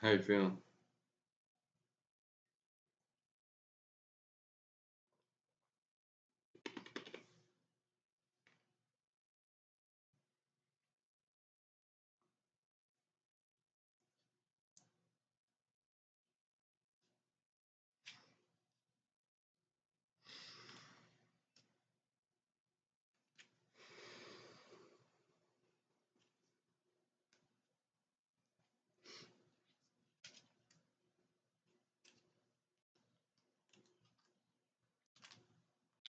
How you feeling?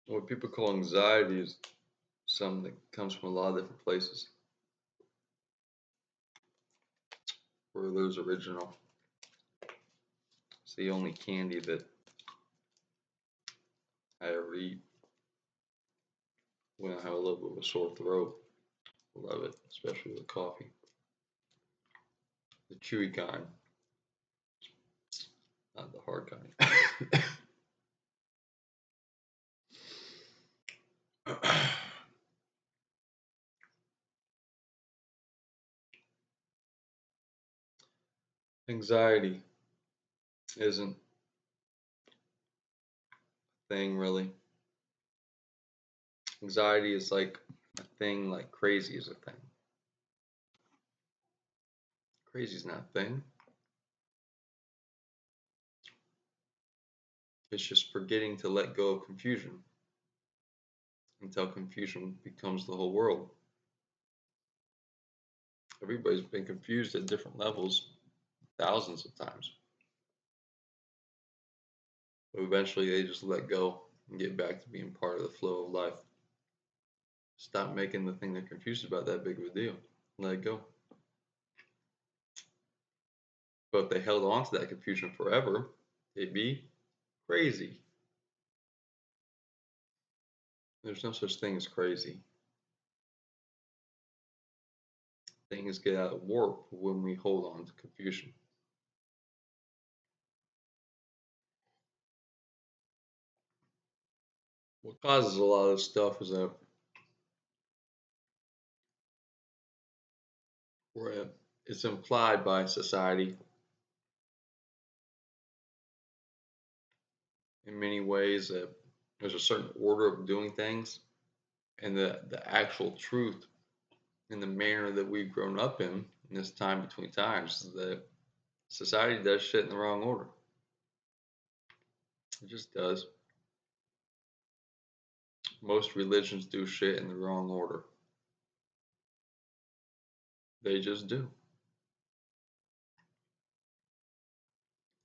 What people call anxiety is something that comes from a lot of different places. Werther's original. It's the only candy that I ever eat when I have a little bit of a sore throat. I love it, especially with coffee. The chewy kind, not the hard kind. Anxiety isn't a thing really. Anxiety is like a thing, like crazy is a thing. Crazy is not a thing. It's just forgetting to let go of confusion until confusion becomes the whole world. Everybody's been confused at different levels thousands of times. But eventually they just let go and get back to being part of the flow of life. Stop making the thing they're confused about that big of a deal. Let it go. But if they held on to that confusion forever, they'd be crazy. There's no such thing as crazy. Things get out of warp when we hold on to confusion. What causes a lot of stuff is that where it's implied by society in many ways that there's a certain order of doing things, and the actual truth in the manner that we've grown up in this time between times is that society does shit in the wrong order. It just does. Most religions do shit in the wrong order. They just do.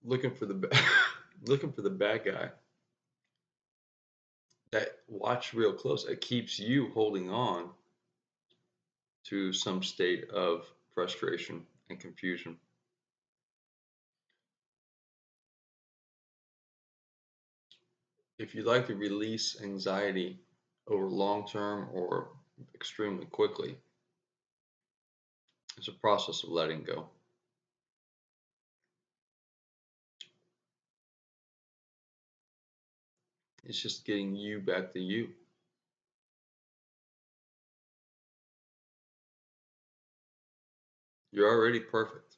Looking for the looking for the bad guy. That watch real close. It keeps you holding on to some state of frustration and confusion. If you'd like to release anxiety over long term or extremely quickly, it's a process of letting go. It's just getting you back to you. You're already perfect.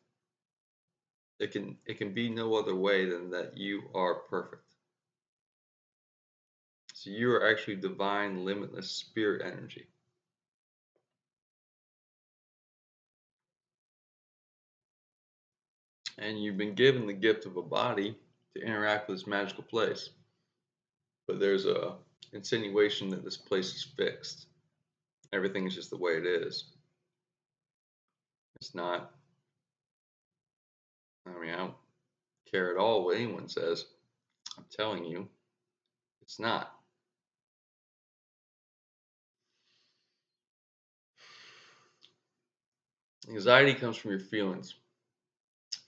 It can be no other way than that you are perfect. So you are actually divine, limitless spirit energy. And you've been given the gift of a body to interact with this magical place. But there's a insinuation that this place is fixed. Everything is just the way it is. It's not. I mean, I don't care at all what anyone says. I'm telling you, it's not. Anxiety comes from your feelings.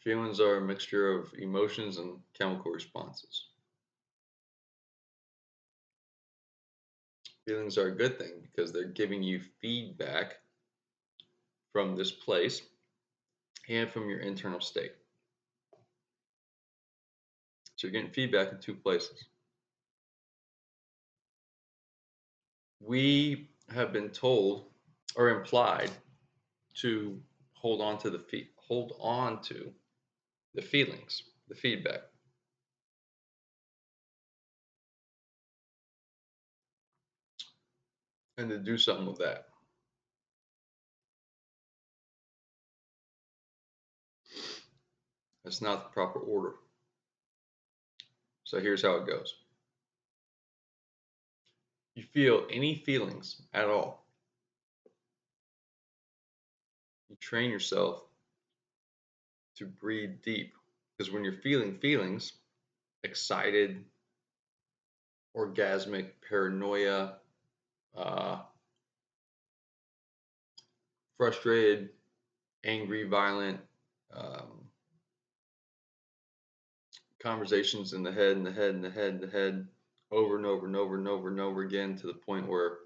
Feelings are a mixture of emotions and chemical responses. Feelings are a good thing because they're giving you feedback from this place and from your internal state. So you're getting feedback in two places. We have been told or implied to hold on to the feelings, the feedback, and to do something with that. That's not the proper order. So here's how it goes. You feel any feelings at all, you train yourself to breathe deep. Because when you're feeling feelings, excited, orgasmic, paranoia, uh, frustrated, angry, violent, um, conversations in the head, in the head, in the head, in the head, over and over and over and over and over again to the point where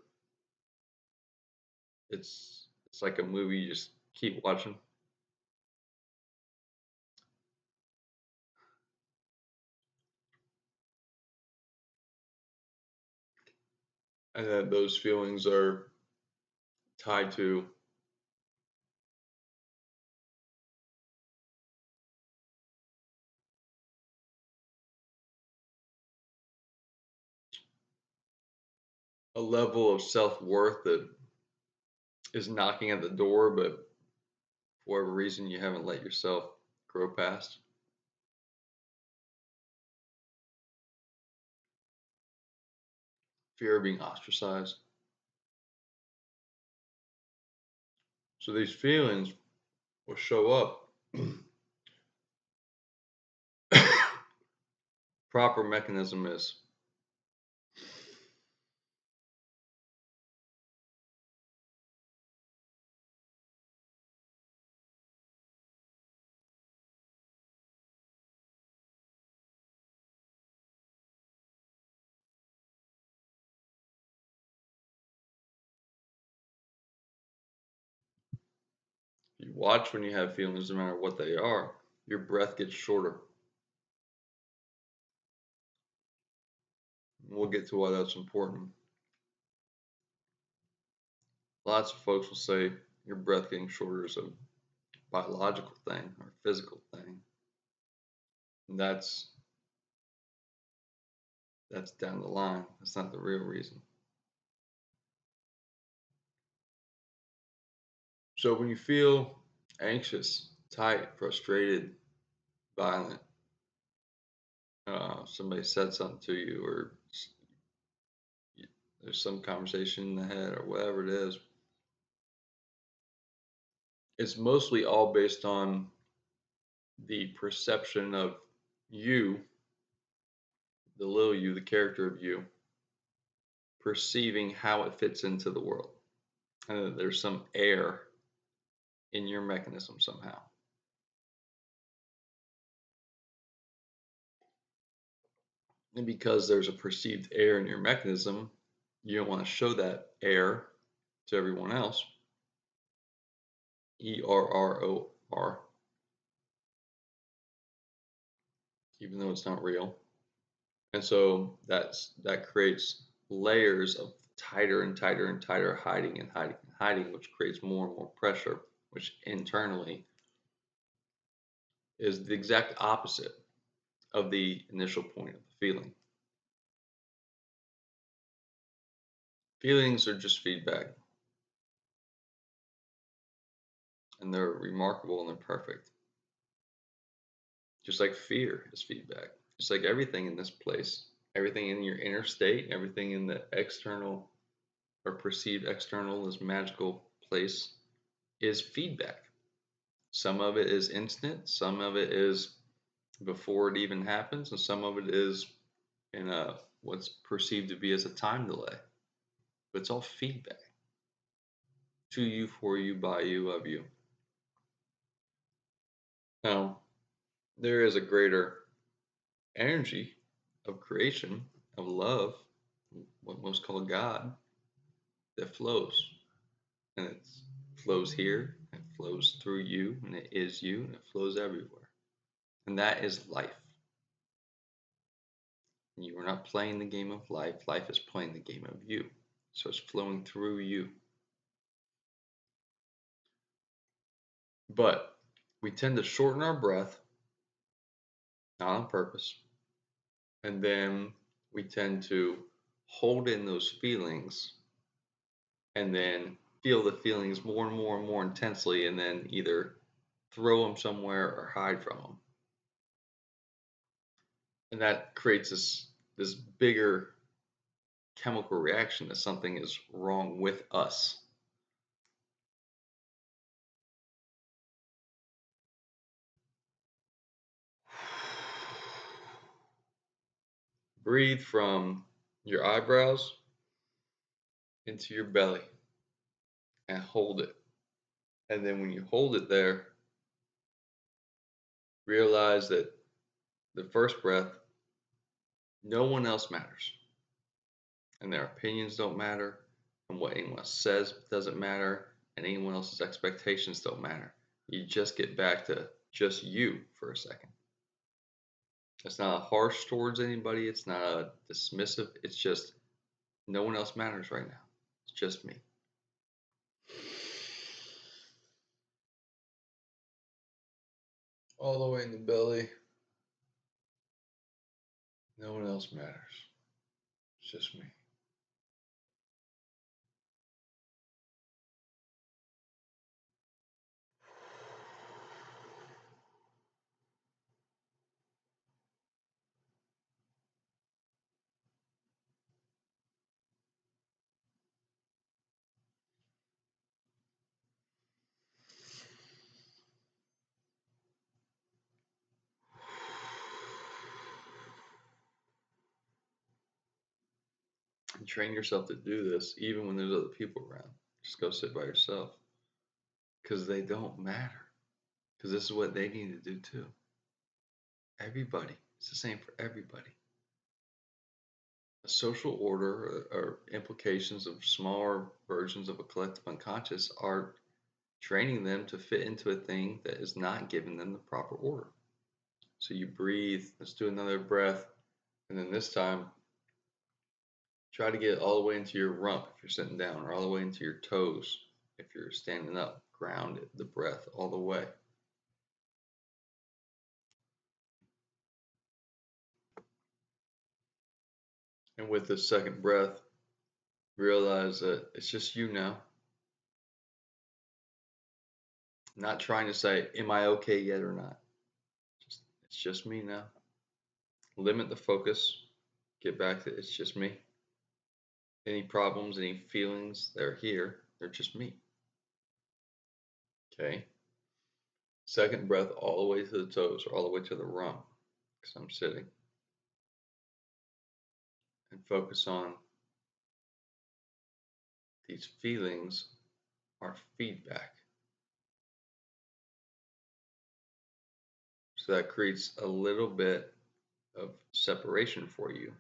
it's like a movie you just keep watching. And that those feelings are tied to a level of self-worth that is knocking at the door, but for whatever reason you haven't let yourself grow past. Fear of being ostracized. So these feelings will show up. Proper mechanism is you watch when you have feelings, no matter what they are, your breath gets shorter. We'll get to why that's important. Lots of folks will say your breath getting shorter is a biological thing or physical thing. And that's down the line. That's not the real reason. So when you feel anxious, tight, frustrated, violent, somebody said something to you, or there's some conversation in the head, or whatever it is, it's mostly all based on the perception of you, the little you, the character of you, perceiving how it fits into the world. And that there's some error in your mechanism somehow. And because there's a perceived error in your mechanism, you don't want to show that error to everyone else. ERROR, even though it's not real. And so that creates layers of tighter and tighter and tighter hiding and hiding and hiding, which creates more and more pressure, which internally is the exact opposite of the initial point of the feeling. Feelings are just feedback, and they're remarkable and they're perfect. Just like fear is feedback. Just like everything in this place, everything in your inner state, everything in the external or perceived external, this magical place, is feedback. Some of it is instant, some of it is before it even happens, and some of it is in a what's perceived to be as a time delay. But it's all feedback to you, for you, by you, of you. Now, there is a greater energy of creation, of love, what most call God, that flows. And it flows here, it flows through you, and it is you, and it flows everywhere. And that is life. You are not playing the game of life, life is playing the game of you. So it's flowing through you. But we tend to shorten our breath not on purpose. And then we tend to hold in those feelings and then feel the feelings more and more and more intensely and then either throw them somewhere or hide from them. And that creates this bigger chemical reaction that something is wrong with us. Breathe from your eyebrows into your belly and hold it. And then when you hold it there, realize that the first breath, no one else matters. And their opinions don't matter. And what anyone else says doesn't matter. And anyone else's expectations don't matter. You just get back to just you for a second. It's not a harsh towards anybody. It's not a dismissive. It's just no one else matters right now. It's just me. All the way in the belly. No one else matters. It's just me. And train yourself to do this even when there's other people around. Just go sit by yourself because they don't matter. Because this is what they need to do too. Everybody. It's the same for everybody. A social order or implications of smaller versions of a collective unconscious are training them to fit into a thing that is not giving them the proper order. So you breathe, let's do another breath, and then this time try to get it all the way into your rump if you're sitting down, or all the way into your toes if you're standing up. Ground it, the breath all the way. And with the second breath, realize that it's just you now. Not trying to say, am I okay yet or not? It's just me now. Limit the focus. Get back to it's just me. Any problems, any feelings, they're here. They're just me. Okay. Second breath all the way to the toes or all the way to the rump because I'm sitting. And focus on these feelings are feedback. So that creates a little bit of separation for you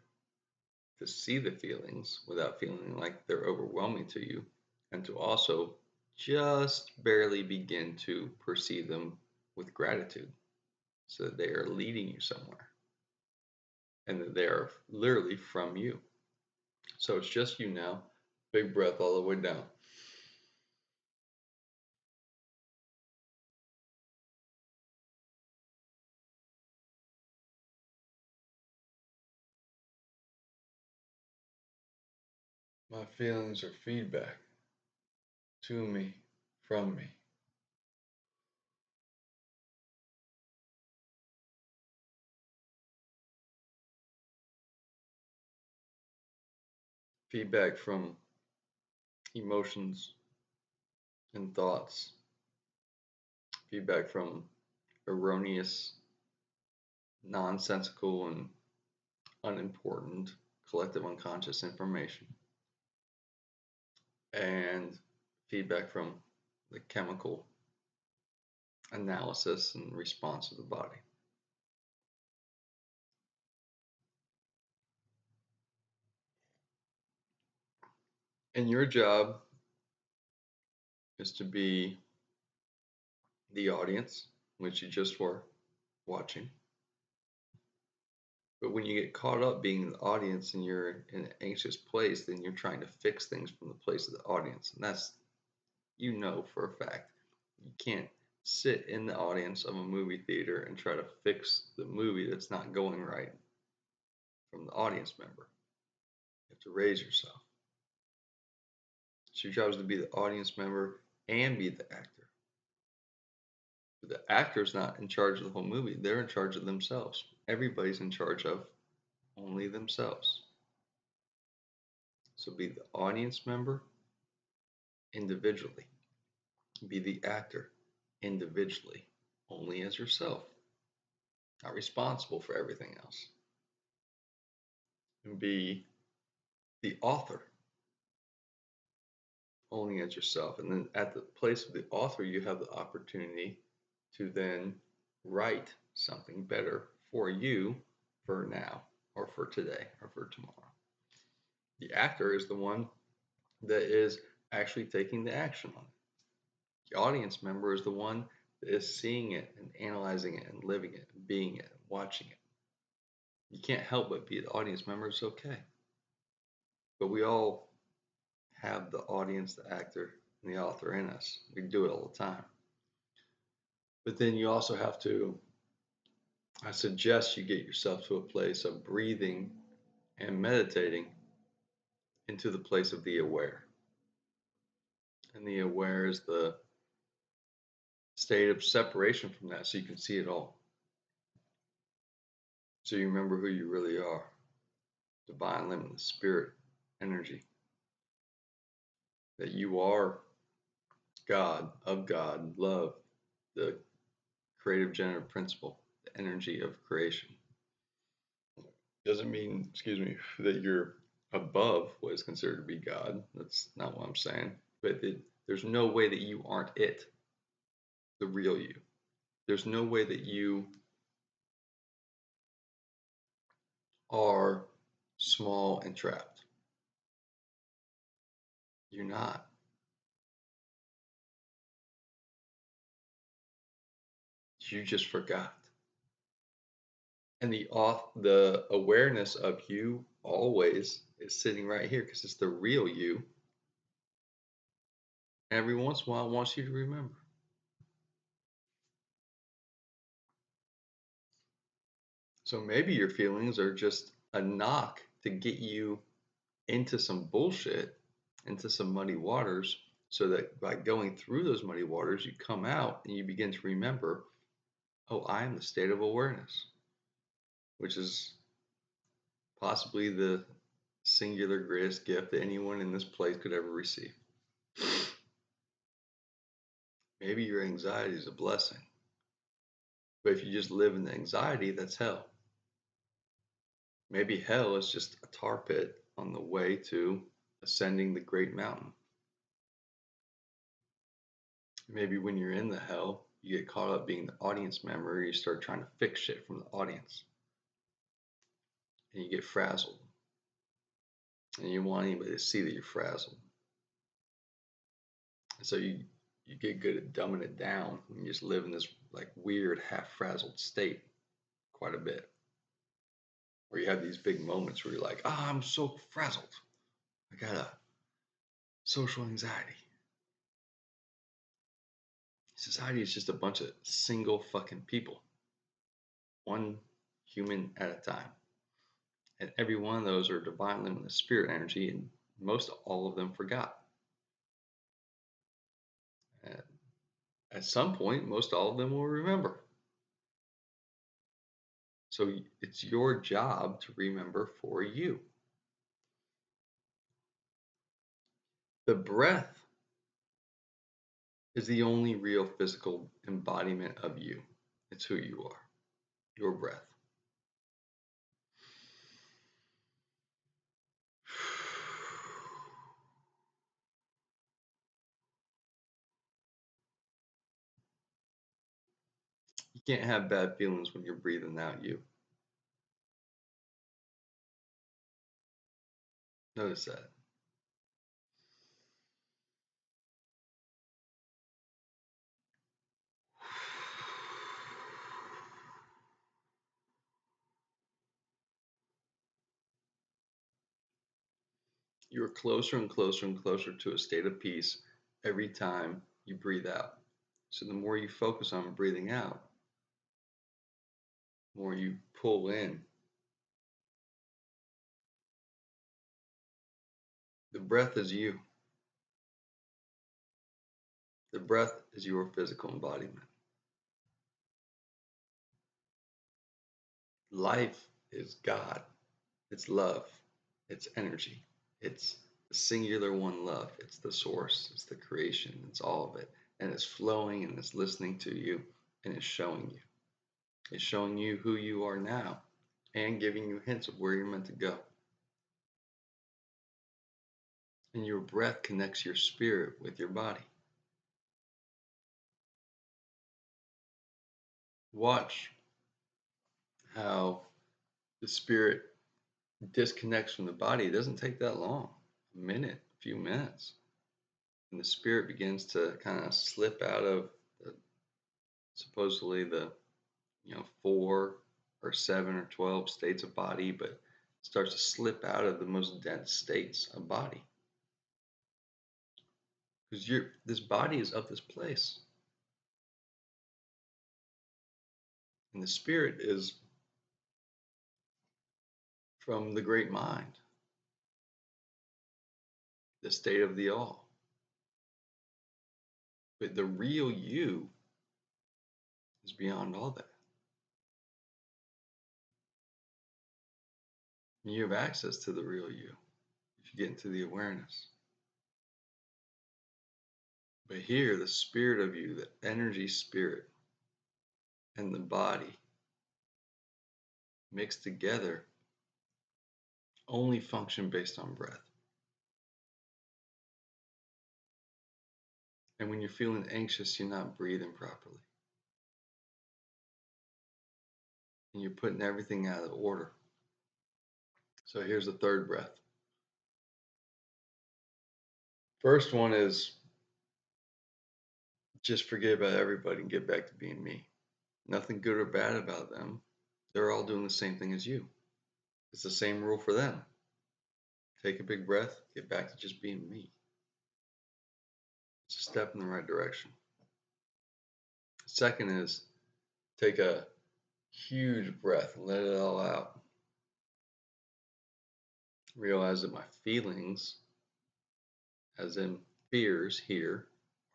to see the feelings without feeling like they're overwhelming to you, and to also just barely begin to perceive them with gratitude so that they are leading you somewhere and that they are literally from you. So it's just you now. Big breath all the way down. My feelings are feedback to me, from me. Feedback from emotions and thoughts. Feedback from erroneous, nonsensical, and unimportant collective unconscious information. And feedback from the chemical analysis and response of the body. And your job is to be the audience, which you just were watching. But when you get caught up being the audience and you're in an anxious place, then you're trying to fix things from the place of the audience. And that's, you know, for a fact, you can't sit in the audience of a movie theater and try to fix the movie that's not going right from the audience member. You have to raise yourself. So your job is to be the audience member and be the actor. But the actor's not in charge of the whole movie. They're in charge of themselves. Everybody's in charge of only themselves. So be the audience member individually. Be the actor individually, only as yourself, not responsible for everything else. And be the author only as yourself. And then at the place of the author, you have the opportunity to then write something better for you for now or for today or for tomorrow. The actor is the one that is actually taking the action on it. The audience member is the one that is seeing it and analyzing it and living it and being it and watching it. You can't help but be the audience member. It's okay. But we all have the audience, the actor, and the author in us. We do it all the time. But then you also have to, I suggest you get yourself to a place of breathing and meditating into the place of the aware. And the aware is the state of separation from that so you can see it all. So you remember who you really are, divine, limitless, spirit, energy. That you are God, of God, love, the creative generative principle, the energy of creation. Doesn't mean, excuse me, that you're above what is considered to be God. That's not what I'm saying. But there's no way that you aren't it, the real you. There's no way that you are small and trapped. You're not. You just forgot. And the awareness of you always is sitting right here because it's the real you. Every once in a while, it wants you to remember. So maybe your feelings are just a knock to get you into some bullshit, into some muddy waters, so that by going through those muddy waters, you come out and you begin to remember, oh, I am the state of awareness, which is possibly the singular greatest gift that anyone in this place could ever receive. Maybe your anxiety is a blessing, but if you just live in the anxiety, that's hell. Maybe hell is just a tar pit on the way to ascending the great mountain. Maybe when you're in the hell, you get caught up being the audience member, you start trying to fix shit from the audience. And you get frazzled. And you want anybody to see that you're frazzled. And so you get good at dumbing it down and you just live in this like weird half frazzled state quite a bit. Where you have these big moments where you're like, I'm so frazzled. I got a social anxiety. Society is just a bunch of single fucking people, one human at a time. And every one of those are divine limitless spirit energy, and most all of them forgot. And at some point, most all of them will remember. So it's your job to remember for you. The breath is the only real physical embodiment of you. It's who you are, your breath. You can't have bad feelings when you're breathing out you. Notice that. You're closer and closer and closer to a state of peace every time you breathe out. So the more you focus on breathing out, the more you pull in. The breath is you. The breath is your physical embodiment. Life is God. It's love. It's energy. It's the singular one love. It's the source. It's the creation. It's all of it. And it's flowing and it's listening to you and it's showing you. It's showing you who you are now and giving you hints of where you're meant to go. And your breath connects your spirit with your body. Watch how the spirit disconnects from the body. It doesn't take that long, a minute, a few minutes. And the spirit begins to kind of slip out of the, supposedly the 4 or 7 or 12 states of body, but starts to slip out of the most dense states of body. Because this body is of this place. And the spirit is from the great mind, the state of the all. But the real you is beyond all that. And you have access to the real you if you get into the awareness. But here, the spirit of you, the energy spirit, and the body mixed together only function based on breath. And when you're feeling anxious, you're not breathing properly. And you're putting everything out of order. So here's the third breath. First one is just forget about everybody and get back to being me. Nothing good or bad about them. They're all doing the same thing as you. It's the same rule for them. Take a big breath, get back to just being me. It's a step in the right direction. Second is take a huge breath and let it all out. Realize that my feelings, as in fears here,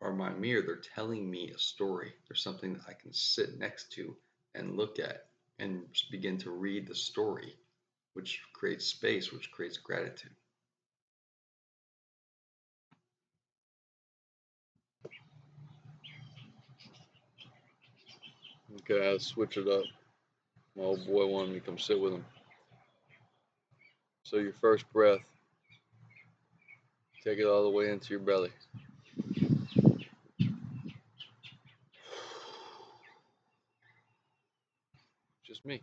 are my mirror. They're telling me a story. There's something that I can sit next to and look at and begin to read the story, which creates space, which creates gratitude. Okay, I'll switch it up. My old boy wanted me to come sit with him. So your first breath, take it all the way into your belly. Just me.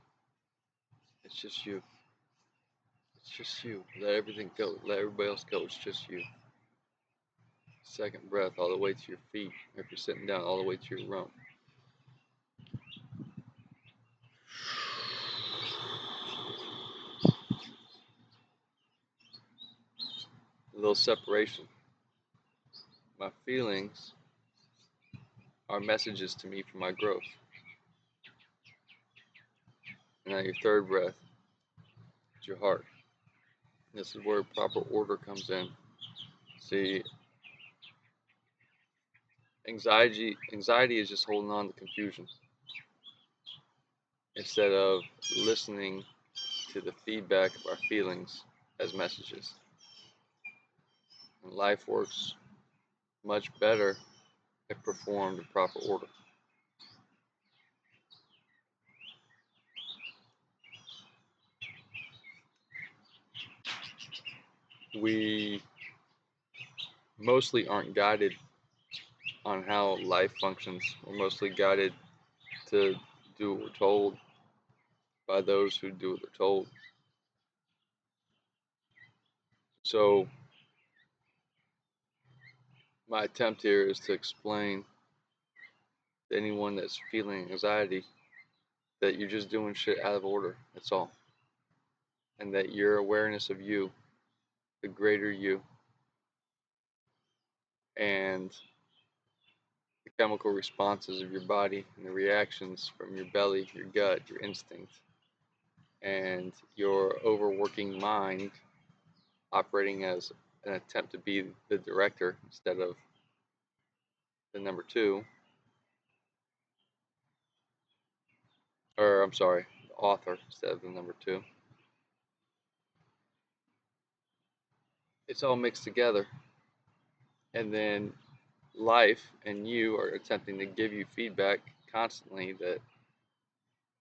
It's just you. It's just you. Let everything go. Let everybody else go. It's just you. Second breath, all the way to your feet. If you're sitting down, all the way to your rump. A little separation. My feelings are messages to me for my growth. And now your third breath is your heart. This is where proper order comes in. See, anxiety is just holding on to confusion instead of listening to the feedback of our feelings as messages. And life works much better if performed in proper order. We mostly aren't guided on how life functions. We're mostly guided to do what we're told by those who do what they're told. So my attempt here is to explain to anyone that's feeling anxiety that you're just doing shit out of order. That's all. And that your awareness of you, the greater you, and the chemical responses of your body and the reactions from your belly, your gut, your instinct, and your overworking mind operating as an attempt to be the director instead of the number two, or I'm sorry, the author instead of the number two. It's all mixed together, and then life and you are attempting to give you feedback constantly that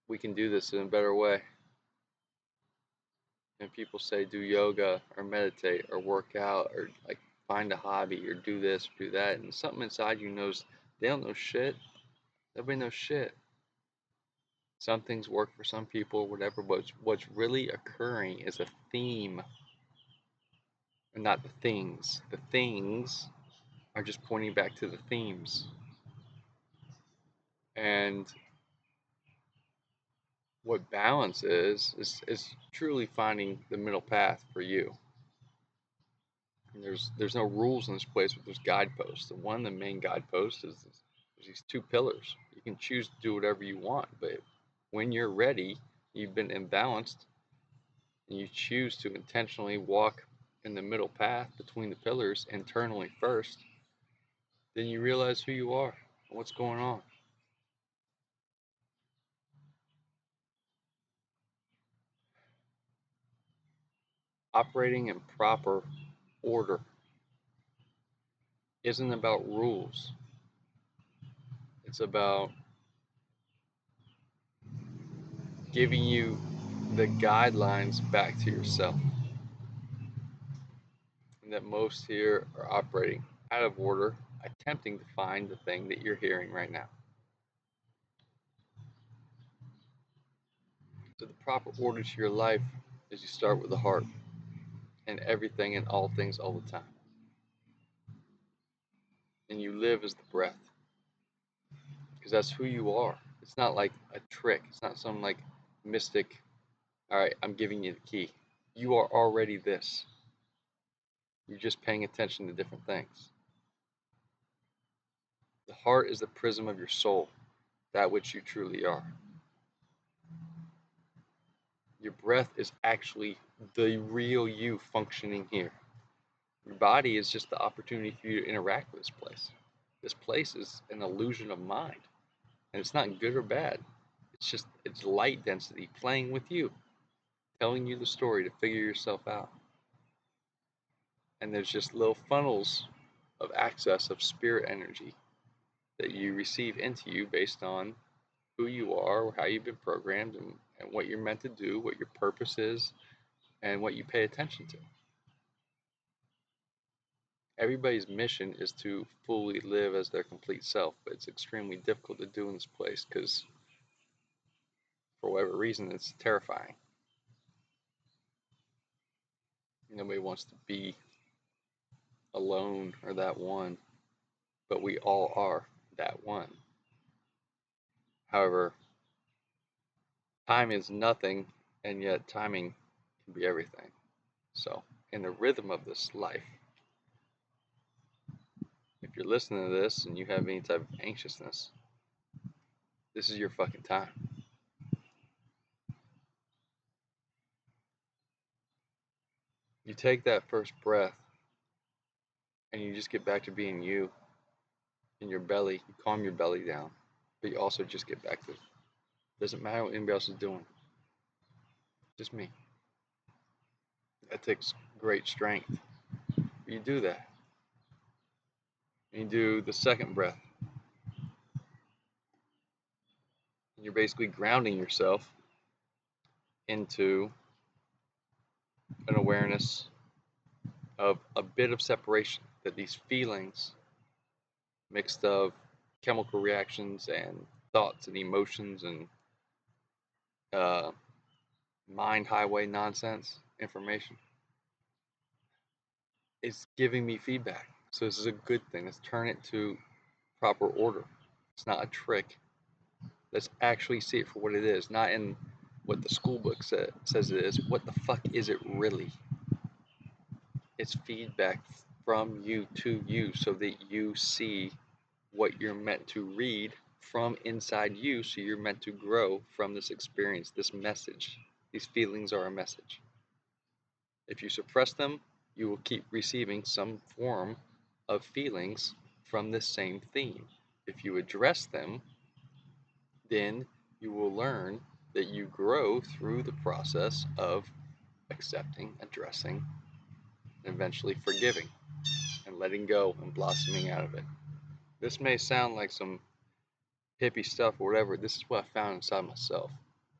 we can do this in a better way. And people say do yoga or meditate or work out or like find a hobby or do this or do that, and something inside you knows they don't know shit. Nobody knows shit. Some things work for some people, whatever, but what's really occurring is a theme and not the things. The things are just pointing back to the themes. And what balance is truly finding the middle path for you. And there's no rules in this place, but there's guideposts. And one of the main guideposts is there's these two pillars. You can choose to do whatever you want, but when you're ready, you've been imbalanced, and you choose to intentionally walk in the middle path between the pillars internally first, then you realize who you are and what's going on. Operating in proper order isn't about rules. It's about giving you the guidelines back to yourself. And that most here are operating out of order, attempting to find the thing that you're hearing right now. So the proper order to your life is you start with the heart and everything and all things all the time. And you live as the breath. Because that's who you are. It's not like a trick. It's not some like mystic, all right, I'm giving you the key. You are already this. You're just paying attention to different things. The heart is the prism of your soul, that which you truly are. Your breath is actually the real you functioning here. Your body is just the opportunity for you to interact with this place. This place is an illusion of mind, and it's not good or bad. It's light density playing with you, telling you the story to figure yourself out. And there's just little funnels of access of spirit energy that you receive into you based on who you are, or how you've been programmed, and what you're meant to do, what your purpose is, and what you pay attention to. Everybody's mission is to fully live as their complete self, but it's extremely difficult to do in this place because, for whatever reason, it's terrifying. Nobody wants to be alone or that one, but we all are that one. However, time is nothing, and yet timing can be everything. So, in the rhythm of this life, if you're listening to this and you have any type of anxiousness, this is your fucking time. You take that first breath and you just get back to being you in your belly. You calm your belly down, but you also just get back to it. Doesn't matter what anybody else is doing, just me. That takes great strength. But you do that. And you do the second breath. And you're basically grounding yourself into an awareness of a bit of separation, that these feelings mixed of chemical reactions and thoughts and emotions and mind highway nonsense information is giving me feedback. So this is a good thing. Let's turn it to proper order. It's not a trick. Let's actually see it for what it is, not in what the school book says it is. What the fuck is it really? It's feedback from you to you so that you see what you're meant to read from inside you. So you're meant to grow from this experience, this message. These feelings are a message. If you suppress them, you will keep receiving some form of feelings from this same theme. If you address them, then you will learn that you grow through the process of accepting, addressing, and eventually forgiving and letting go and blossoming out of it. This may sound like some hippie stuff or whatever. This is what I found inside myself.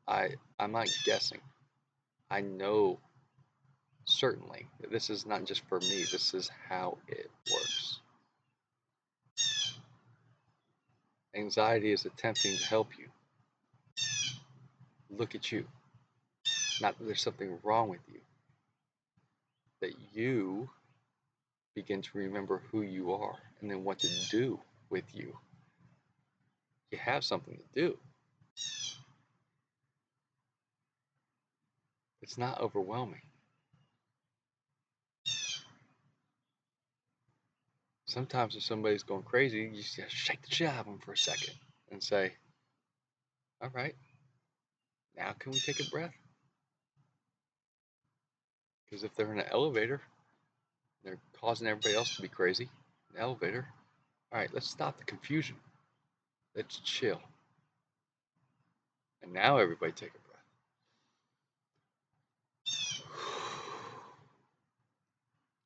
I'm not guessing. I know certainly that this is not just for me. This is how it works. Anxiety is attempting to help you. Look at you. Not that there's something wrong with you. That you begin to remember who you are and then what to do with you. You have something to do. It's not overwhelming. Sometimes if somebody's going crazy, you just gotta shake the shit out of them for a second and say, all right, now can we take a breath? Because if they're in an elevator, they're causing everybody else to be crazy. In the elevator, all right, let's stop the confusion. Let's chill. And now everybody take a breath.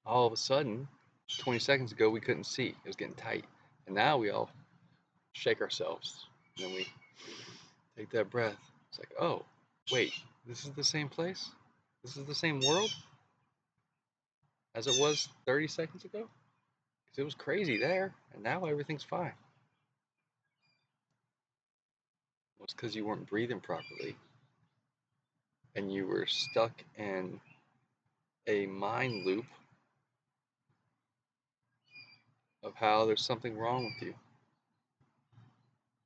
All of a sudden, 20 seconds ago, we couldn't see. It was getting tight. And now we all shake ourselves. And then we take that breath. It's like, oh, wait, this is the same place? This is the same world as it was 30 seconds ago? Because it was crazy there, and now everything's fine. Well, it's because you weren't breathing properly, and you were stuck in a mind loop of how there's something wrong with you.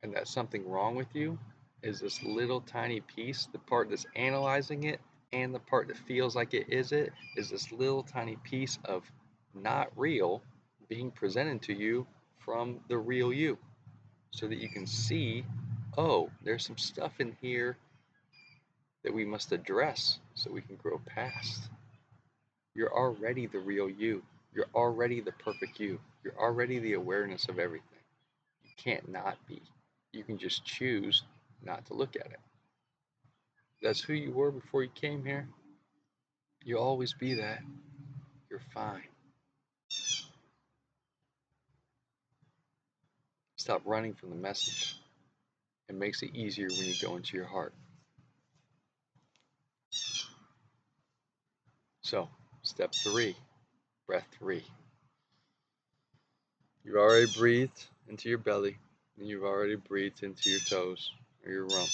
And that something wrong with you is this little tiny piece, the part that's analyzing it and the part that feels like is this little tiny piece of not real being presented to you from the real you, so that you can see, oh, there's some stuff in here that we must address so we can grow past. You're already the real you. You're already the perfect you. You're already the awareness of everything. You can't not be. You can just choose not to look at it. That's who you were before you came here. You'll always be that. You're fine. Stop running from the message. It makes it easier when you go into your heart. So, step 3, breath 3. You've already breathed into your belly, and you've already breathed into your toes or your rump.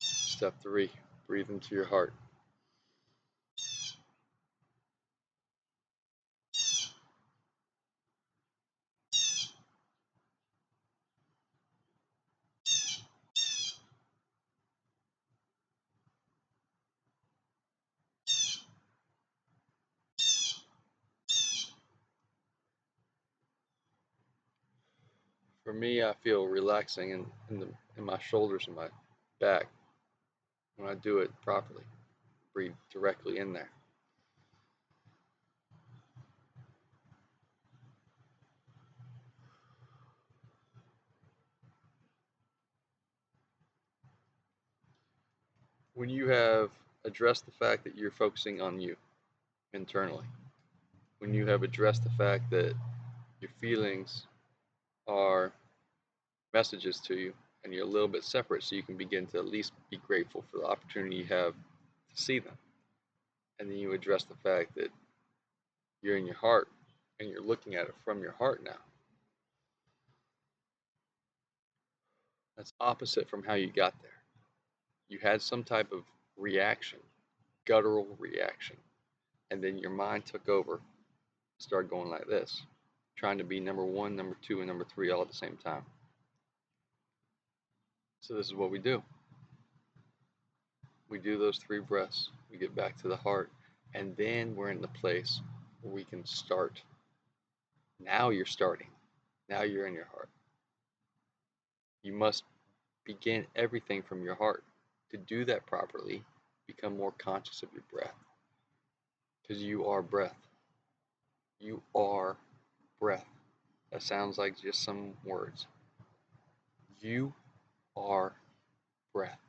Step 3, breathe into your heart. For me, I feel relaxing in my shoulders and my back when I do it properly. Breathe directly in there. When you have addressed the fact that you're focusing on you internally, when you have addressed the fact that your feelings are messages to you and you're a little bit separate, so you can begin to at least be grateful for the opportunity you have to see them. And then you address the fact that you're in your heart and you're looking at it from your heart now. That's opposite from how you got there. You had some type of reaction, guttural reaction, and then your mind took over, started going like this, trying to be number 1, number 2, and number 3 all at the same time. So this is what we do. We do those 3 breaths, we get back to the heart, and then we're in the place where we can start Now you're starting. Now you're in your heart. You must begin everything from your heart. To do that properly, become more conscious of your breath. Because you are breath. You are breath. That sounds like just some words. You are breath.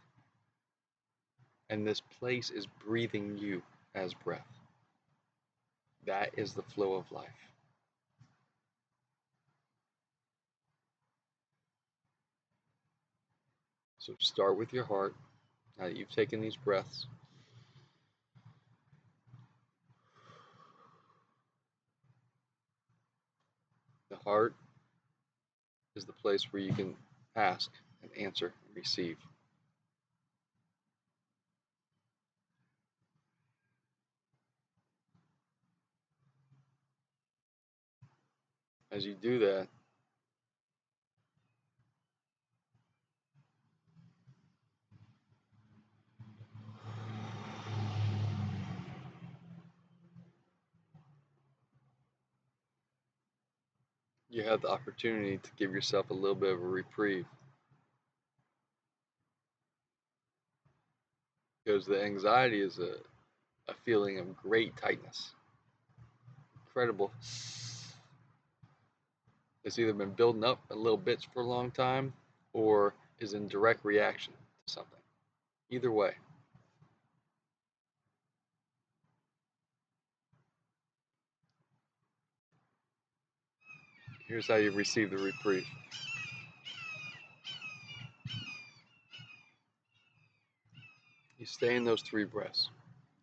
And this place is breathing you as breath. That is the flow of life. So start with your heart. Now that you've taken these breaths, the heart is the place where you can ask and answer and receive. As you do that, you have the opportunity to give yourself a little bit of a reprieve. Because the anxiety is a feeling of great tightness. Incredible. It's either been building up in little bits for a long time or is in direct reaction to something. Either way. Here's how you receive the reprieve. You stay in those 3 breaths.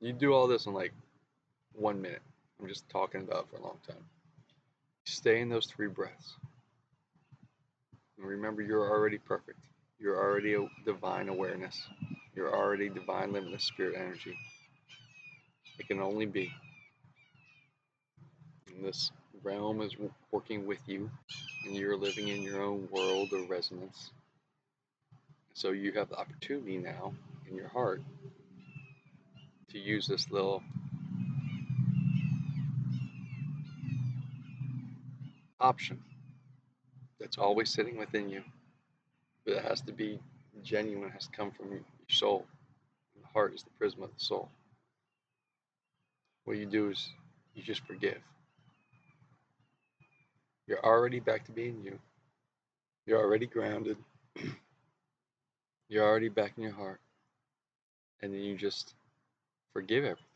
You do all this in like 1 minute. I'm just talking about it for a long time. You stay in those 3 breaths. And remember, you're already perfect. You're already a divine awareness. You're already divine limitless spirit energy. It can only be. And this realm is working with you, and you're living in your own world of resonance. So you have the opportunity now in your heart to use this little option that's always sitting within you, but it has to be genuine, it has to come from your soul. And the heart is the prism of the soul. What you do is you just forgive. You're already back to being you. You're already grounded. You're already back in your heart. And then you just forgive everything.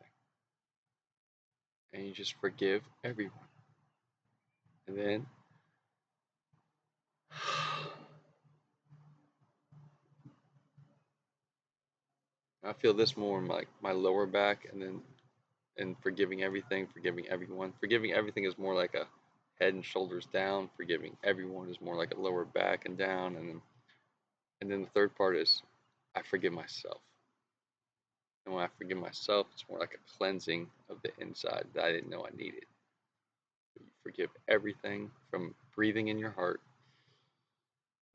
And you just forgive everyone. And then I feel this more in my lower back, and forgiving everything, forgiving everyone. Forgiving everything is more like a head and shoulders down. Forgiving everyone is more like a lower back and down. And then the third part is I forgive myself. And when I forgive myself, it's more like a cleansing of the inside that I didn't know I needed. You forgive everything from breathing in your heart.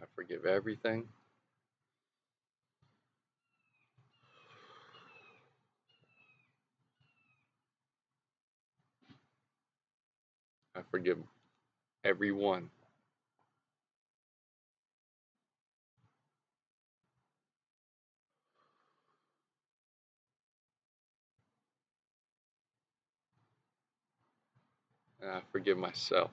I forgive everything. I forgive everyone. And I forgive myself.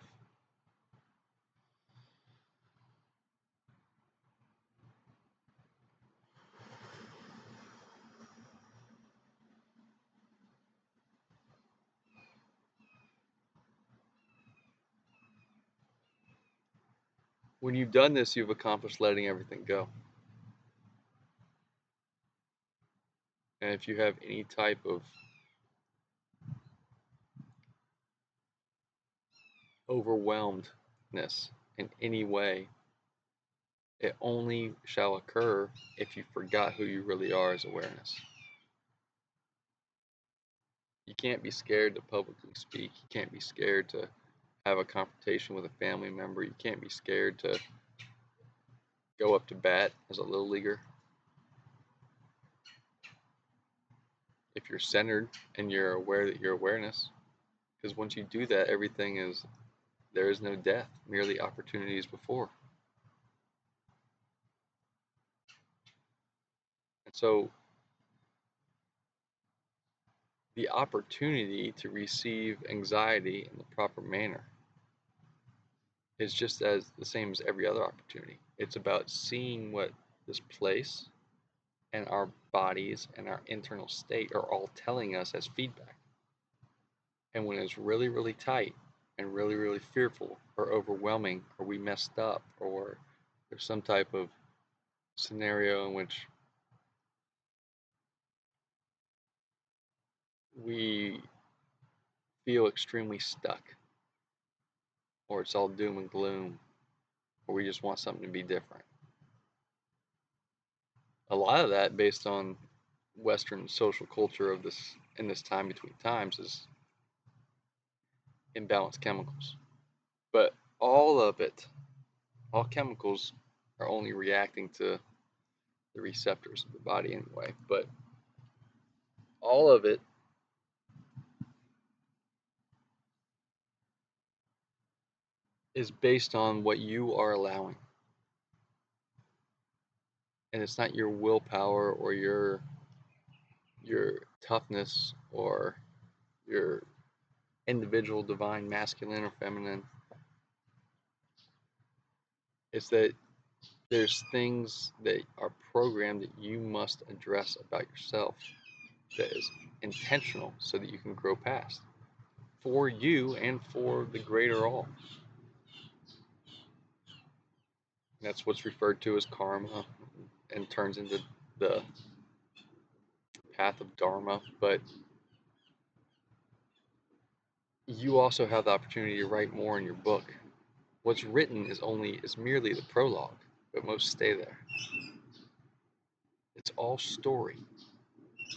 When you've done this, you've accomplished letting everything go. And if you have any type of overwhelmedness in any way, it only shall occur if you forgot who you really are as awareness. You can't be scared to publicly speak. You can't be scared to have a confrontation with a family member. You can't be scared to go up to bat as a little leaguer. If you're centered and you're aware that you're awareness, because once you do that, everything is There is no death, merely opportunities before. And so the opportunity to receive anxiety in the proper manner is just as the same as every other opportunity. It's about seeing what this place and our bodies and our internal state are all telling us as feedback. And when it's really, really tight and really, really fearful or overwhelming, or we messed up, or there's some type of scenario in which we feel extremely stuck, or it's all doom and gloom, or we just want something to be different. A lot of that, based on Western social culture of this in this time between times, is imbalanced chemicals. But all of it, all chemicals are only reacting to the receptors of the body anyway. But all of it is based on what you are allowing. And it's not your willpower or your toughness or your individual divine masculine or feminine. It's that there's things that are programmed that you must address about yourself that is intentional so that you can grow past for you and for the greater all. And that's what's referred to as karma and turns into the path of dharma. But you also have the opportunity to write more in your book. What's written is merely the prologue, but most stay there. It's all story.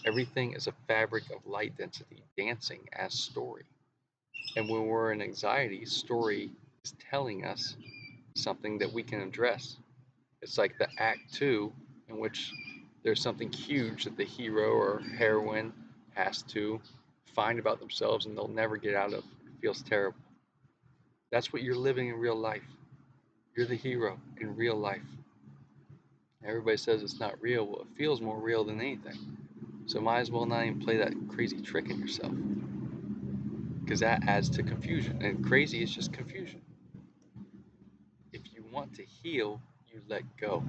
Everything is a fabric of light density dancing as story. And when we're in anxiety, story is telling us something that we can address. It's like the act two, in which there's something huge that the hero or heroine has to find about themselves and they'll never get out of. It feels terrible. That's what you're living in real life. You're the hero in real life. Everybody says it's not real. Well, it feels more real than anything. So might as well not even play that crazy trick in yourself, because that adds to confusion. And crazy is just confusion. If you want to heal, you let go.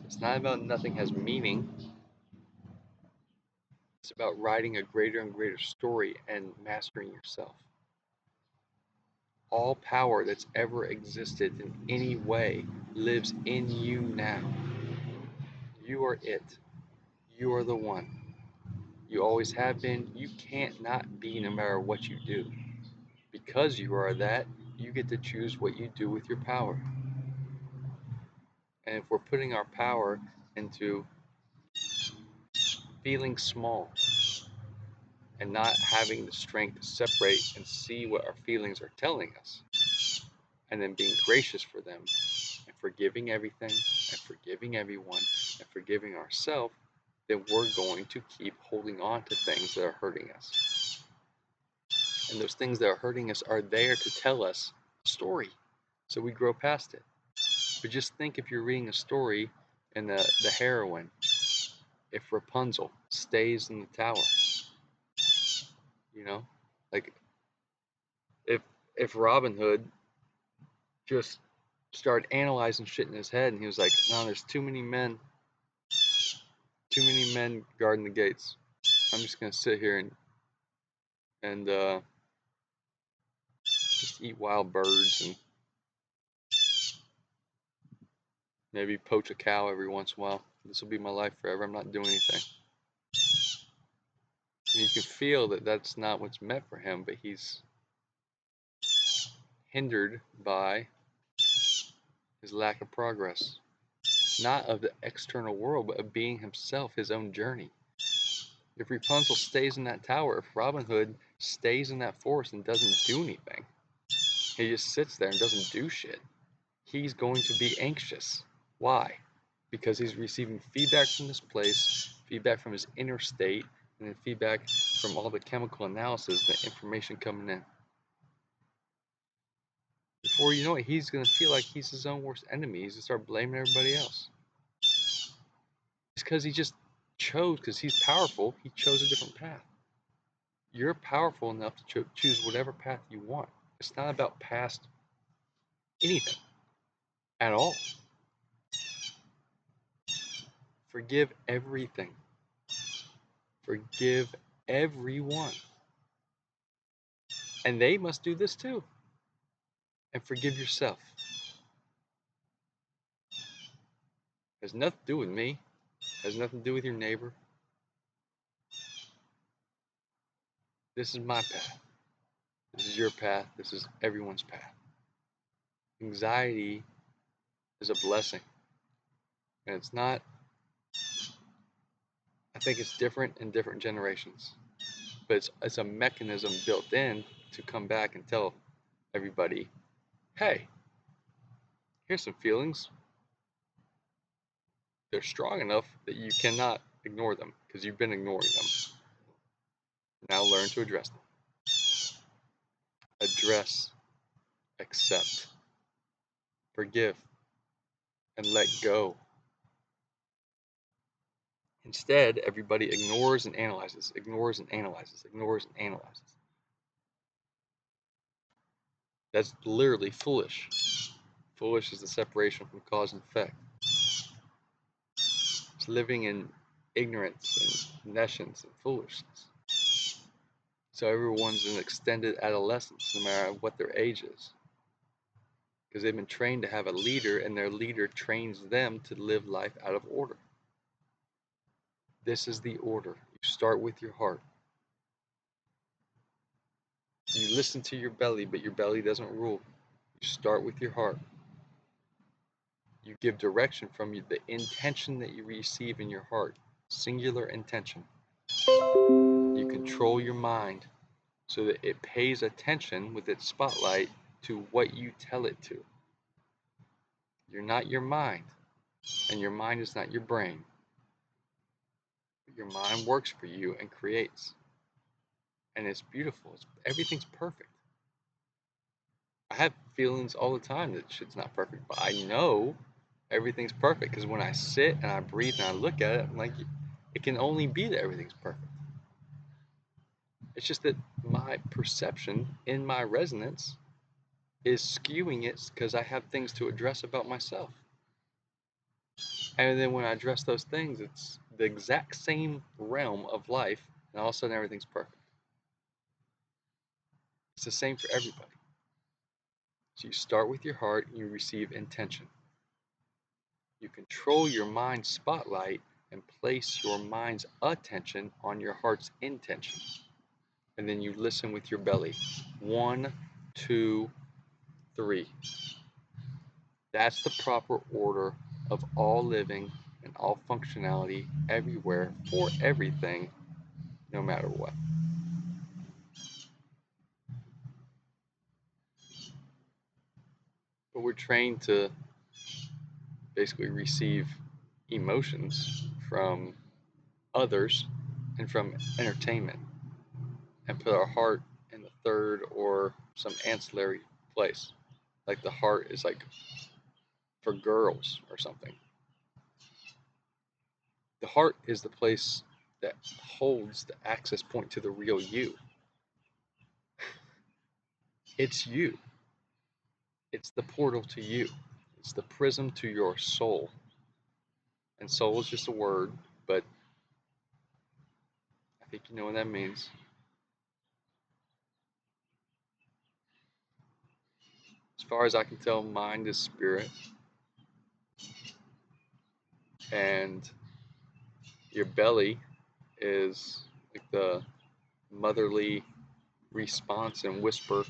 It's not about nothing has meaning. It's about writing a greater and greater story and mastering yourself. All power that's ever existed in any way lives in you now. You are it. You are the one. You always have been. You can't not be no matter what you do. Because you are that, you get to choose what you do with your power. And if we're putting our power into feeling small and not having the strength to separate and see what our feelings are telling us, and then being gracious for them and forgiving everything and forgiving everyone and forgiving ourselves, then we're going to keep holding on to things that are hurting us. And those things that are hurting us are there to tell us a story so we grow past it. But just think, if you're reading a story and the heroine, if Rapunzel stays in the tower, you know, like if if Robin Hood just started analyzing shit in his head and he was like, no, there's too many men guarding the gates. I'm just gonna sit here and just eat wild birds and maybe poach a cow every once in a while. This will be my life forever. I'm not doing anything. And you can feel that that's not what's meant for him, but he's hindered by his lack of progress, not of the external world, but of being himself, his own journey. If Rapunzel stays in that tower, if Robin Hood stays in that forest and doesn't do anything, he just sits there and doesn't do shit, he's going to be anxious. Why? Because he's receiving feedback from this place, feedback from his inner state, and then feedback from all the chemical analysis, the information coming in. Before you know it, he's going to feel like he's his own worst enemy. He's going to start blaming everybody else. It's because he just chose, because he's powerful, he chose a different path. You're powerful enough to choose whatever path you want. It's not about past anything at all. Forgive everything. Forgive everyone. And they must do this too. And forgive yourself. It has nothing to do with me. It has nothing to do with your neighbor. This is my path. This is your path. This is everyone's path. Anxiety is a blessing. And it's not, I think it's different in different generations. But it's a mechanism built in to come back and tell everybody, hey, here's some feelings. They're strong enough that you cannot ignore them because you've been ignoring them. Now learn to address them. Address, accept, forgive, and let go. Instead, everybody ignores and analyzes, ignores and analyzes, ignores and analyzes. That's literally foolish. Foolish is the separation from cause and effect. It's living in ignorance and nescience and foolishness. So everyone's in extended adolescence, no matter what their age is. Because they've been trained to have a leader, and their leader trains them to live life out of order. This is the order. You start with your heart. You listen to your belly, but your belly doesn't rule. You start with your heart. You give direction from the intention that you receive in your heart, singular intention. You control your mind so that it pays attention with its spotlight to what you tell it to. You're not your mind, and your mind is not your brain. Your mind works for you and creates. And it's beautiful. Everything's perfect. I have feelings all the time that shit's not perfect, but I know everything's perfect because when I sit and I breathe and I look at it, I'm like, it can only be that everything's perfect. It's just that my perception in my resonance is skewing it because I have things to address about myself. And then when I address those things, it's the exact same realm of life, and all of a sudden everything's perfect. It's the same for everybody. So you start with your heart and you receive intention. You control your mind's spotlight and place your mind's attention on your heart's intention. And then you listen with your belly. 1, 2, 3. That's the proper order of all living and all functionality everywhere for everything, no matter what. But we're trained to basically receive emotions from others and from entertainment and put our heart in the third or some ancillary place. Like the heart is like for girls or something. The heart is the place that holds the access point to the real you. It's you. It's the portal to you. It's the prism to your soul. And soul is just a word, but I think you know what that means. As far as I can tell, mind is spirit. And your belly is like the motherly response and whisper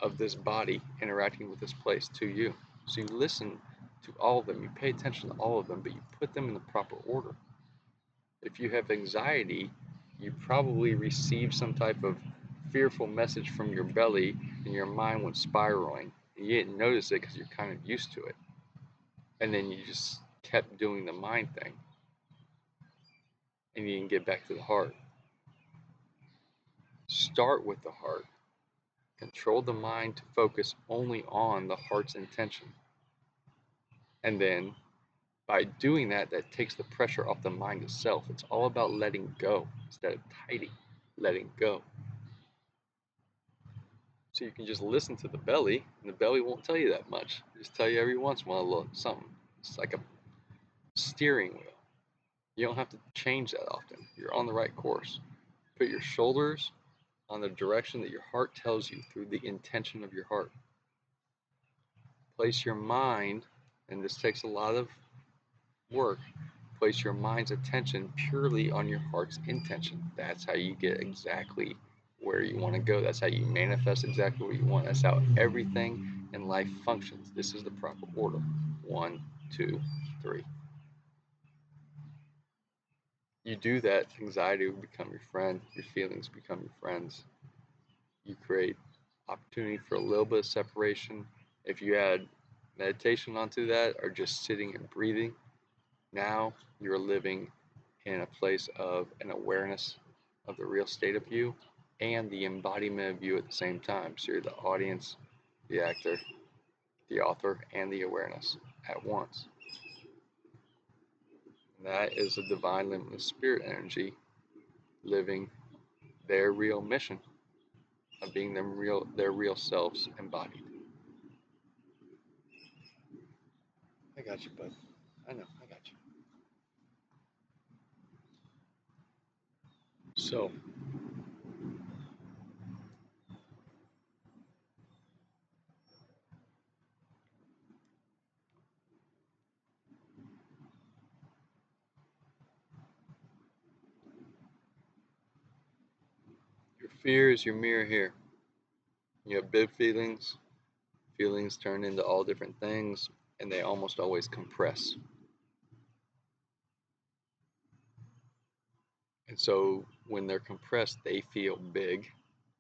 of this body interacting with this place to you. So you listen to all of them, you pay attention to all of them, but you put them in the proper order. If you have anxiety, you probably receive some type of fearful message from your belly and your mind went spiraling. And you didn't notice it because you're kind of used to it. And then you just kept doing the mind thing. And you didn't get back to the heart. Start with the heart. Control the mind to focus only on the heart's intention. And then by doing that, that takes the pressure off the mind itself. It's all about letting go instead of tightening, letting go. So you can just listen to the belly, and the belly won't tell you that much. Just tell you every once in a while a little something. It's like a steering wheel. You don't have to change that often. You're on the right course. Put your shoulders on the direction that your heart tells you through the intention of your heart. Place your mind, and this takes a lot of work, place your mind's attention purely on your heart's intention. That's how you get exactly where you want to go. That's how you manifest exactly what you want. That's how everything in life functions. This is the proper order. 1, 2, 3. You do that, anxiety will become your friend, your feelings become your friends. You create opportunity for a little bit of separation. If you add meditation onto that, or just sitting and breathing, now you're living in a place of an awareness of the real state of you and the embodiment of you at the same time. So you're the audience, the actor, the author, and the awareness at once. And that is a divine limitless spirit energy living their real mission of being their real selves embodied. I got you, bud. I know, I got you. So, your fear is your mirror here. You have big feelings. Feelings turn into all different things, and they almost always compress. And so when they're compressed, they feel big,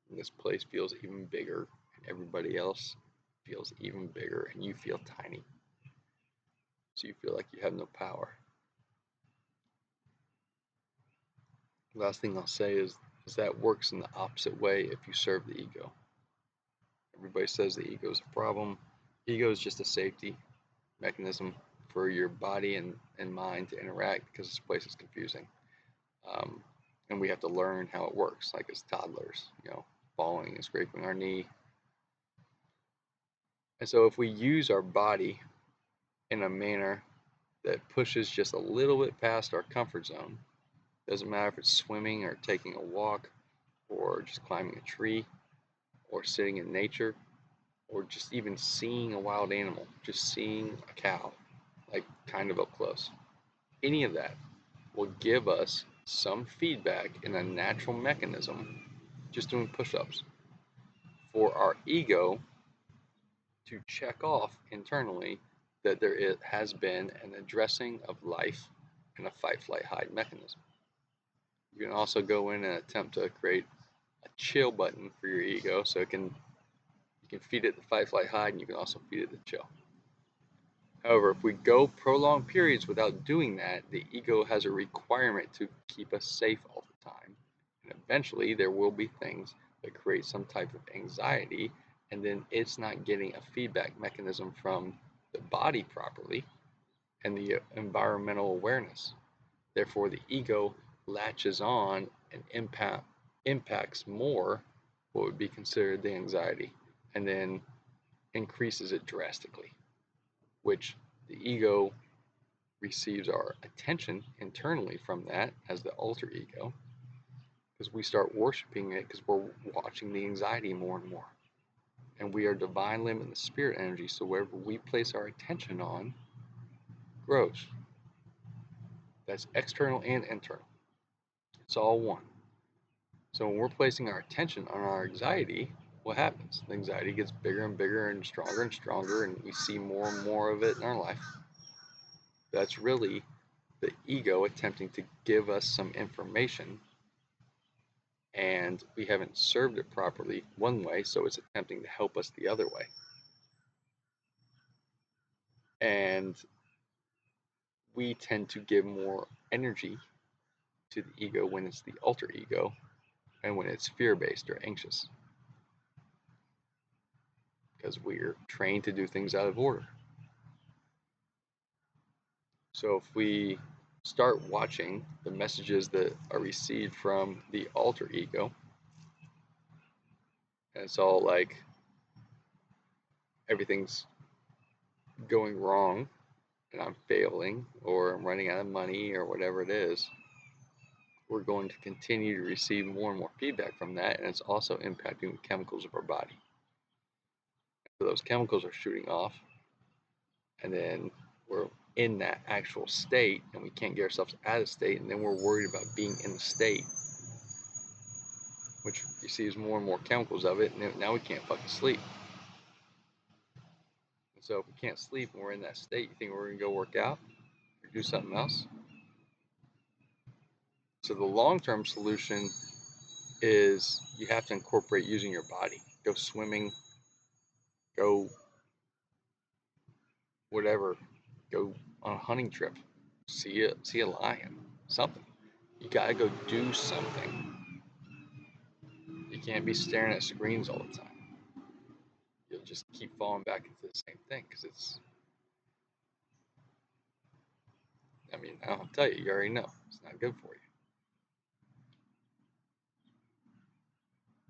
and this place feels even bigger, and everybody else feels even bigger, and you feel tiny. So you feel like you have no power. Last thing I'll say is that works in the opposite way if you serve the ego. Everybody says the ego is a problem. Ego is just a safety mechanism for your body and mind to interact because this place is confusing. Um, and we have to learn how it works, like as toddlers, falling and scraping our knee. And so if we use our body in a manner that pushes just a little bit past our comfort zone, doesn't matter if it's swimming or taking a walk or just climbing a tree or sitting in nature or just even seeing a wild animal, just seeing a cow, like kind of up close. Any of that will give us some feedback in a natural mechanism, just doing push-ups, for our ego to check off internally that there has been an addressing of life in a fight, flight, hide mechanism. You can also go in and attempt to create a chill button for your ego, so you can feed it the fight, flight, hide, and you can also feed it the chill. However, if we go prolonged periods without doing that, the ego has a requirement to keep us safe all the time. And eventually there will be things that create some type of anxiety, and then it's not getting a feedback mechanism from the body properly and the environmental awareness. Therefore, the ego latches on and impacts more what would be considered the anxiety, and then increases it drastically, which the ego receives our attention internally from that as the alter ego, because we start worshiping it because we're watching the anxiety more and more. And we are divine limitless spirit energy, so wherever we place our attention on grows. That's external and internal. It's all one. So when we're placing our attention on our anxiety, what happens? The anxiety gets bigger and bigger and stronger, and we see more and more of it in our life. That's really the ego attempting to give us some information, and we haven't served it properly one way, so it's attempting to help us the other way. And we tend to give more energy to the ego when it's the alter ego and when it's fear-based or anxious. because we're trained to do things out of order. So if we start watching the messages that are received from the alter ego, and it's all like everything's going wrong and I'm failing or I'm running out of money or whatever it is, we're going to continue to receive more and more feedback from that, and it's also impacting the chemicals of our body. So those chemicals are shooting off, and then we're in that actual state and we can't get ourselves out of state, and then we're worried about being in the state, which receives more and more chemicals of it, and now we can't fucking sleep. And so if we can't sleep and we're in that state, you think we're gonna go work out or do something else? So the long-term solution is you have to incorporate using your body. Go swimming, go whatever, go on a hunting trip, see a lion, something. You gotta go do something. You can't be staring at screens all the time. You'll just keep falling back into the same thing because I mean, I'll tell you, you already know it's not good for you.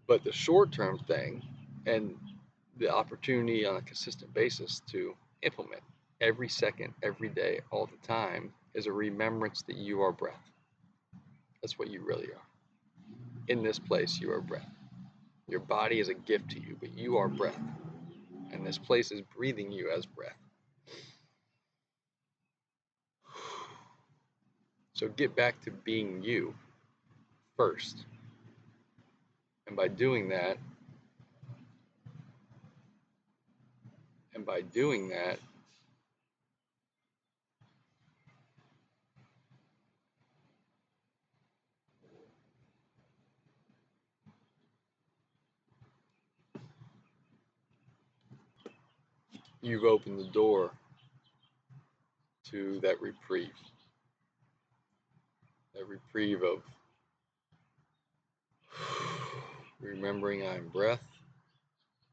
But the short-term thing and the opportunity on a consistent basis to implement every second, every day, all the time is a remembrance that you are breath. That's what you really are. In this place, you are breath. Your body is a gift to you, but you are breath. And this place is breathing you as breath. So get back to being you first. And by doing that, you've opened the door to that reprieve of remembering I'm breath,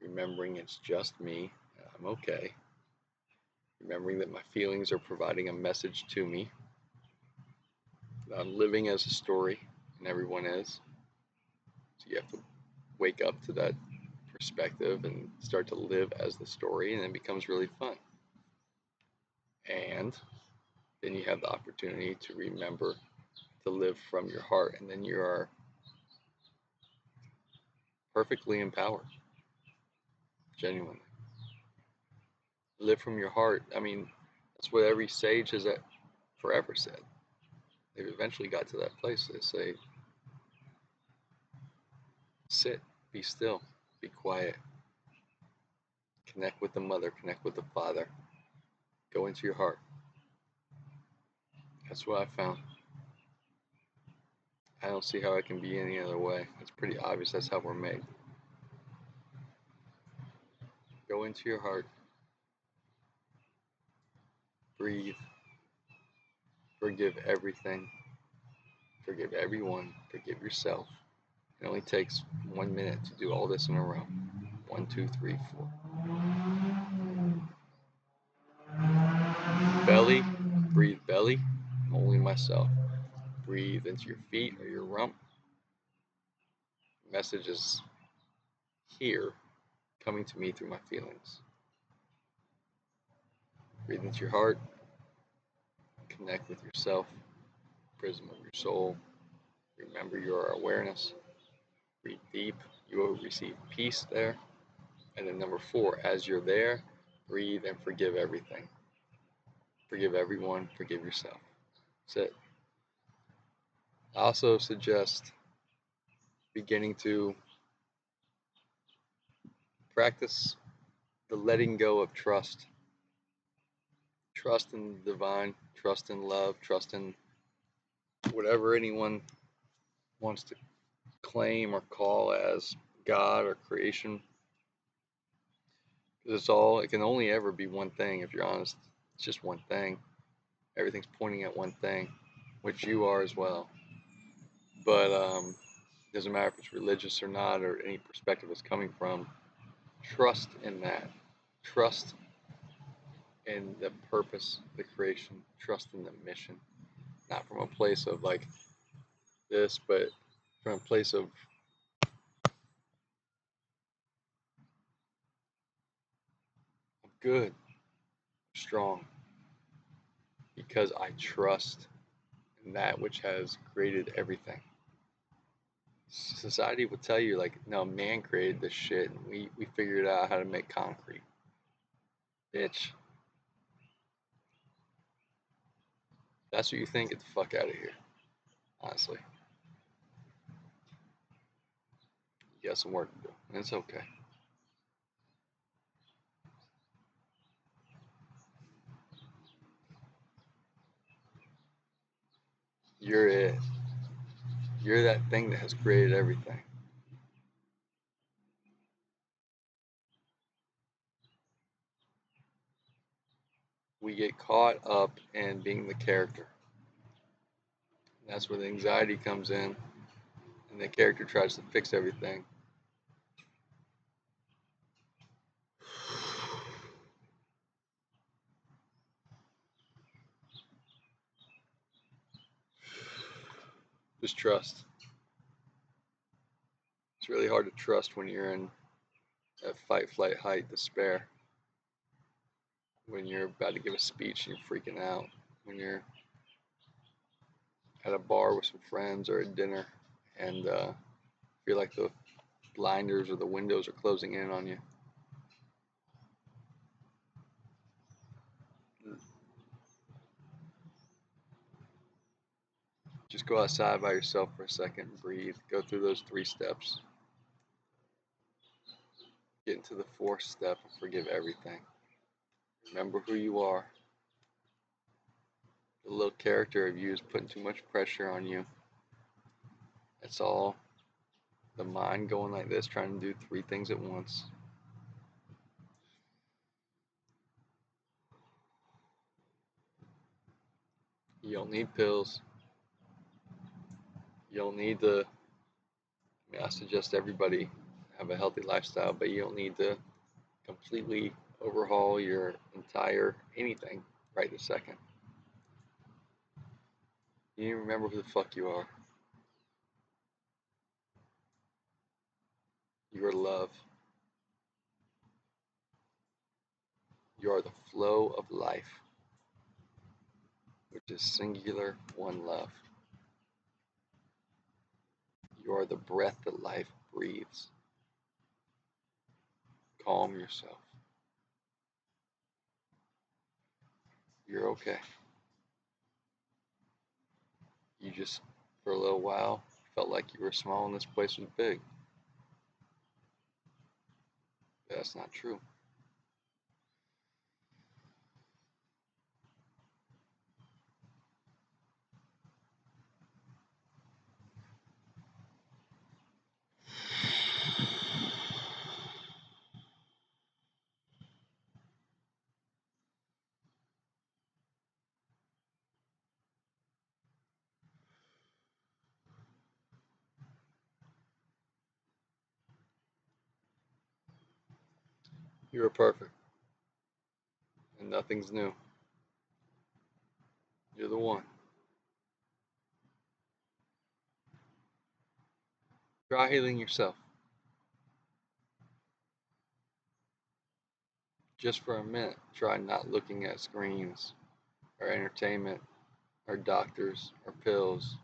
remembering it's just me, and I'm okay, remembering that my feelings are providing a message to me, that I'm living as a story, and everyone is. So you have to wake up to that perspective and start to live as the story, and it becomes really fun. And then you have the opportunity to remember to live from your heart, and then you are perfectly empowered. Genuinely. Live from your heart. I mean, that's what every sage has forever said. They've eventually got to that place. They say, sit, be still, be quiet, connect with the mother, connect with the father, go into your heart. That's what I found. I don't see how it can be any other way. It's pretty obvious that's how we're made. Go into your heart, breathe, forgive everything, forgive everyone, forgive yourself. It only takes 1 minute to do all this in a row. 1, 2, 3, 4. Belly, breathe belly, only myself. Breathe into your feet or your rump. Message is here, coming to me through my feelings. Breathe into your heart, connect with yourself, prism of your soul. Remember your awareness. Breathe deep, you will receive peace there. And then number 4, as you're there, breathe and forgive everything. Forgive everyone, forgive yourself. That's it. I also suggest beginning to practice the letting go of trust. Trust in the divine, trust in love, trust in whatever anyone wants to claim or call as God or creation. Because it can only ever be one thing if you're honest. It's just one thing. Everything's pointing at one thing, which you are as well. But it doesn't matter if it's religious or not, or any perspective it's coming from. Trust in that. Trust in the purpose, the creation. Trust in the mission. Not from a place of like this, but from a place of good, strong, because I trust in that which has created everything. Society will tell you like, no, man created this shit and we figured out how to make concrete. Bitch. That's what you think, get the fuck out of here. Honestly. You got some work to do. And it's okay. You're it. You're that thing that has created everything. We get caught up in being the character. That's where the anxiety comes in, and the character tries to fix everything. Just trust. It's really hard to trust when you're in that fight, flight, height, despair. When you're about to give a speech and you're freaking out. When you're at a bar with some friends or at dinner and feel like the blinders or the windows are closing in on you. Just go outside by yourself for a second and breathe. Go through those 3 steps. Get into the 4th step and forgive everything. Remember who you are. The little character of you is putting too much pressure on you. It's all the mind going like this, trying to do 3 things at once. You don't need pills. You don't need to, I suggest everybody have a healthy lifestyle, but you don't need to completely overhaul your entire anything right this second. You need to remember who the fuck you are. You are love. You are the flow of life, which is singular, one love. You are the breath that life breathes. Calm yourself. You're okay. You just, for a little while, felt like you were small and this place was big. That's not true. You are perfect. And nothing's new. You're the one. Try healing yourself. Just for a minute, try not looking at screens or entertainment or doctors or pills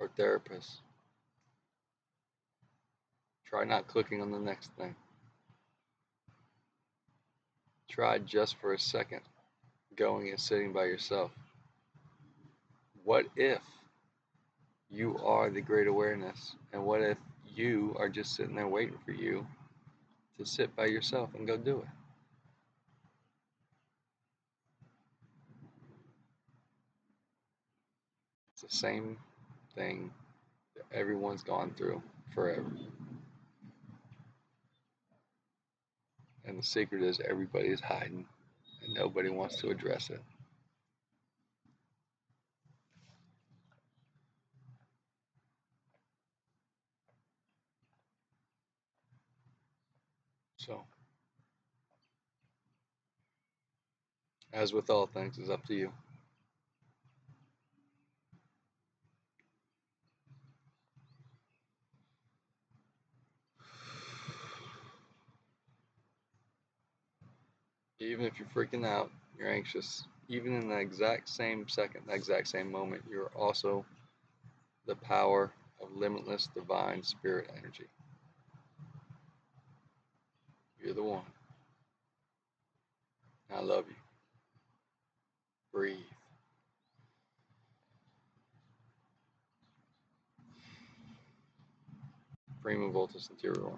or therapists. Try not clicking on the next thing. Try just for a second going and sitting by yourself. What if you are the great awareness? And what if you are just sitting there waiting for you to sit by yourself and go do it? It's the same thing that everyone's gone through forever. And the secret is everybody's hiding and nobody wants to address it. So As with all things, it's up to you. Even if you're freaking out, you're anxious, even in the exact same second, the exact same moment, you're also the power of limitless divine spirit energy. You're the one. I love you. Breathe. Prima Voltus Interior.